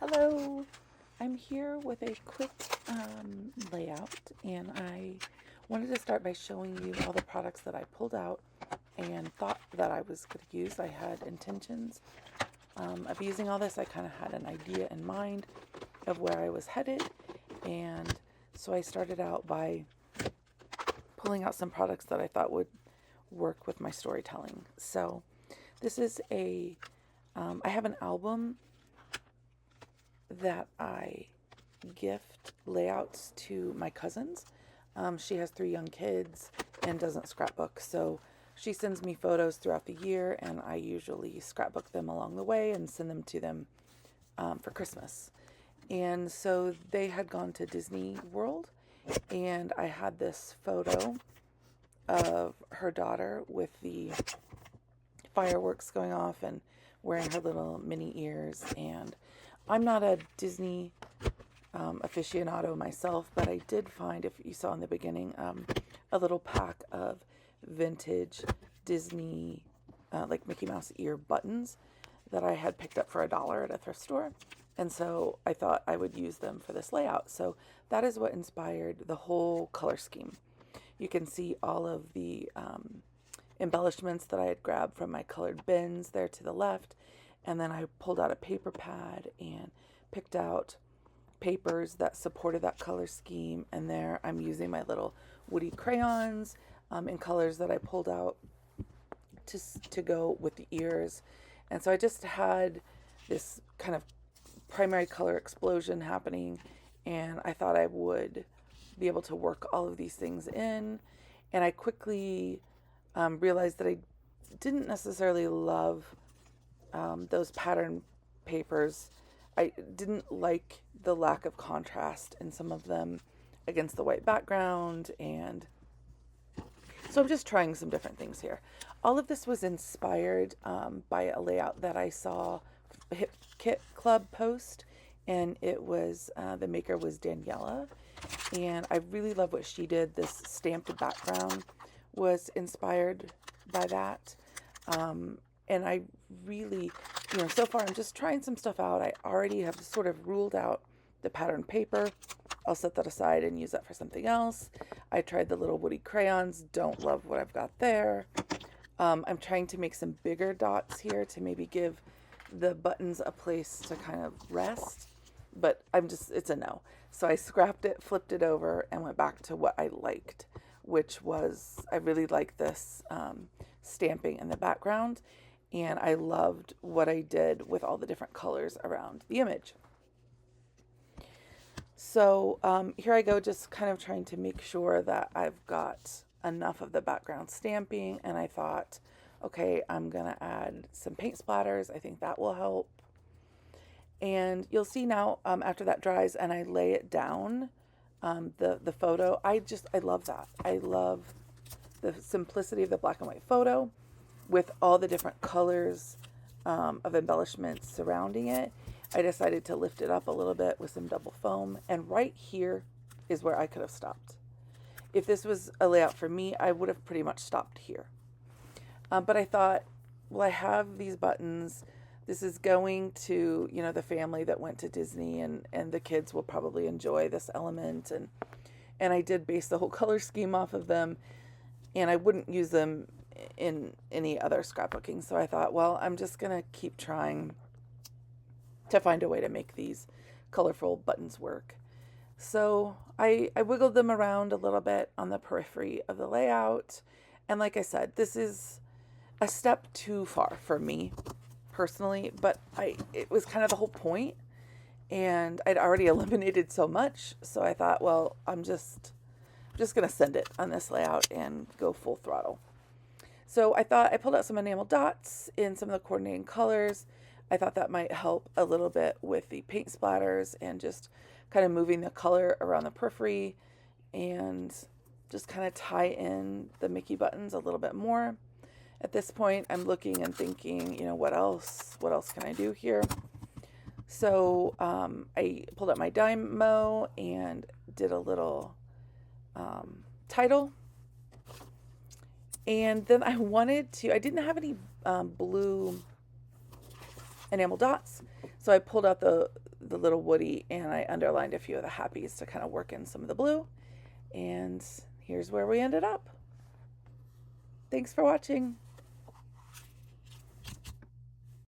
Hello, I'm here with a quick layout, and I wanted to start by showing you all the products that I pulled out and thought that I was going to use. I had intentions of using all this. I kind of had an idea in mind of where I was headed, and so I started out by pulling out some products that I thought would work with my storytelling. So this is I have an album that I gift layouts to my cousins. She has 3 young kids and doesn't scrapbook, so she sends me photos throughout the year, and I usually scrapbook them along the way and send them to them for Christmas. And so they had gone to Disney World, and I had this photo of her daughter with the fireworks going off and wearing her little mini ears. And I'm not a Disney aficionado myself, but I did find, if you saw in the beginning, a little pack of vintage Disney, like Mickey Mouse ear buttons that I had picked up for $1 at a thrift store. And so I thought I would use them for this layout. So that is what inspired the whole color scheme. You can see all of the embellishments that I had grabbed from my colored bins there to the left. And then I pulled out a paper pad and picked out papers that supported that color scheme. And there I'm using my little woody crayons in colors that I pulled out to go with the ears. And so I just had this kind of primary color explosion happening, and I thought I would be able to work all of these things in. And I quickly realized that I didn't necessarily love those pattern papers. I didn't like the lack of contrast in some of them against the white background, and so I'm just trying some different things here. All of this was inspired by a layout that I saw a Hip Kit Club post, and it was the maker was Daniela, and I really love what she did. This stamped background was inspired by that. And I really, so far I'm just trying some stuff out. I already have sort of ruled out the pattern paper. I'll set that aside and use that for something else. I tried the little woody crayons. Don't love what I've got there. I'm trying to make some bigger dots here to maybe give the buttons a place to kind of rest. But it's a no. So I scrapped it, flipped it over, and went back to what I liked, which was, I really liked this stamping in the background. And I loved what I did with all the different colors around the image. So here I go, just kind of trying to make sure that I've got enough of the background stamping. And I thought, okay, I'm going to add some paint splatters. I think that will help. And you'll see now after that dries and I lay it down, the photo, I love that. I love the simplicity of the black and white photo with all the different colors of embellishments surrounding it. I decided to lift it up a little bit with some double foam, and right here is where I could have stopped. If this was a layout for me, I would have pretty much stopped here. But I thought, well, I have these buttons. This is going to, the family that went to Disney, and the kids will probably enjoy this element. And I did base the whole color scheme off of them, and I wouldn't use them in any other scrapbooking. So I thought, well, I'm just going to keep trying to find a way to make these colorful buttons work. So I wiggled them around a little bit on the periphery of the layout. And like I said, this is a step too far for me personally, but it was kind of the whole point, and I'd already eliminated so much. So I thought, well, I'm just going to send it on this layout and go full throttle. So I thought I pulled out some enamel dots in some of the coordinating colors. I thought that might help a little bit with the paint splatters and just kind of moving the color around the periphery and just kind of tie in the Mickey buttons a little bit more. At this point, I'm looking and thinking, what else can I do here? So I pulled out my Dymo and did a little title. And then I didn't have any blue enamel dots, so I pulled out the little Woody, and I underlined a few of the happies to kind of work in some of the blue. And here's where we ended up. Thanks for watching.